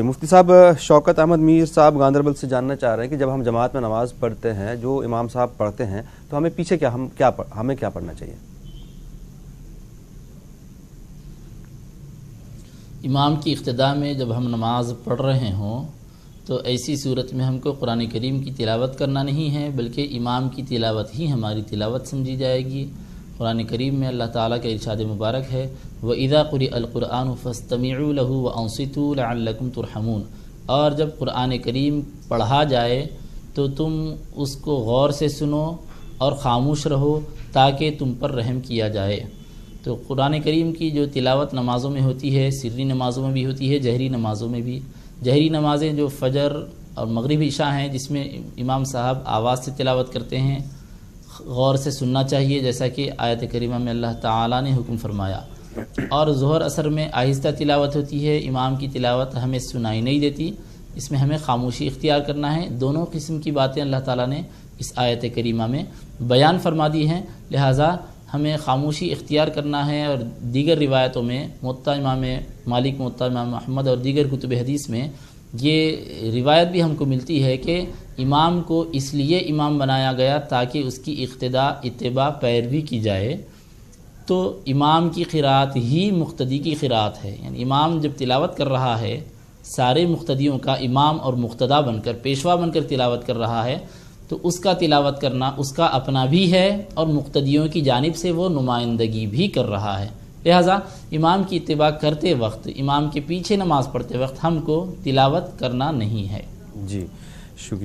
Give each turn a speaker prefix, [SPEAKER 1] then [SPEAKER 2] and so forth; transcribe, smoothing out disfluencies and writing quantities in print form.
[SPEAKER 1] مفتی صاحب شوکت احمد میر صاحب گاندربل سے جاننا چاہ رہے ہیں کہ جب ہم جماعت میں نماز پڑھتے ہیں جو امام صاحب پڑھتے ہیں تو ہمیں پیچھے ہمیں کیا پڑھنا چاہیے؟
[SPEAKER 2] امام کی اقتداء میں جب ہم نماز پڑھ رہے ہوں تو ایسی صورت میں ہم کو قرآن کریم کی تلاوت کرنا نہیں ہے بلکہ امام کی تلاوت ہی ہماری تلاوت سمجھی جائے گی۔ قرآن کریم میں اللہ تعالیٰ کا ارشاد مبارک ہے وَإِذَا قُرِئَ الْقُرْآنُ فَاسْتَمِعُوا لَهُ وَأَنصِتُوا لَعَلَّكُمْ تُرْحَمُونَ، اور جب قرآن کریم پڑھا جائے تو تم اس کو غور سے سنو اور خاموش رہو تاکہ تم پر رحم کیا جائے۔ تو قرآن کریم کی جو تلاوت نمازوں میں ہوتی ہے، سری نمازوں میں بھی ہوتی ہے، جہری نمازوں میں بھی۔ جہری نمازیں جو فجر اور مغرب عشاء ہیں جس میں امام صاحب آواز سے تلاوت کرتے ہیں، غور سے سننا چاہیے جیسا کہ آیت کریمہ میں اللہ تعالیٰ نے حکم فرمایا۔ اور ظہر عصر میں آہستہ تلاوت ہوتی ہے، امام کی تلاوت ہمیں سنائی نہیں دیتی، اس میں ہمیں خاموشی اختیار کرنا ہے۔ دونوں قسم کی باتیں اللہ تعالیٰ نے اس آیت کریمہ میں بیان فرما دی ہیں، لہٰذا ہمیں خاموشی اختیار کرنا ہے۔ اور دیگر روایتوں میں موطا امام مالک، موطا امام محمد اور دیگر کتب حدیث میں یہ روایت بھی ہم کو ملتی ہے کہ امام کو اس لیے امام بنایا گیا تاکہ اس کی اقتداء، اتباع، پیروی کی جائے۔ تو امام کی قرات ہی مقتدی کی قرات ہے، یعنی امام جب تلاوت کر رہا ہے سارے مقتدیوں کا امام اور مقتدا بن کر، پیشوا بن کر تلاوت کر رہا ہے، تو اس کا تلاوت کرنا اس کا اپنا بھی ہے اور مقتدیوں کی جانب سے وہ نمائندگی بھی کر رہا ہے۔ لہٰذا امام کی اتباع کرتے وقت، امام کے پیچھے نماز پڑھتے وقت ہم کو تلاوت کرنا نہیں ہے۔
[SPEAKER 1] جی شکریہ۔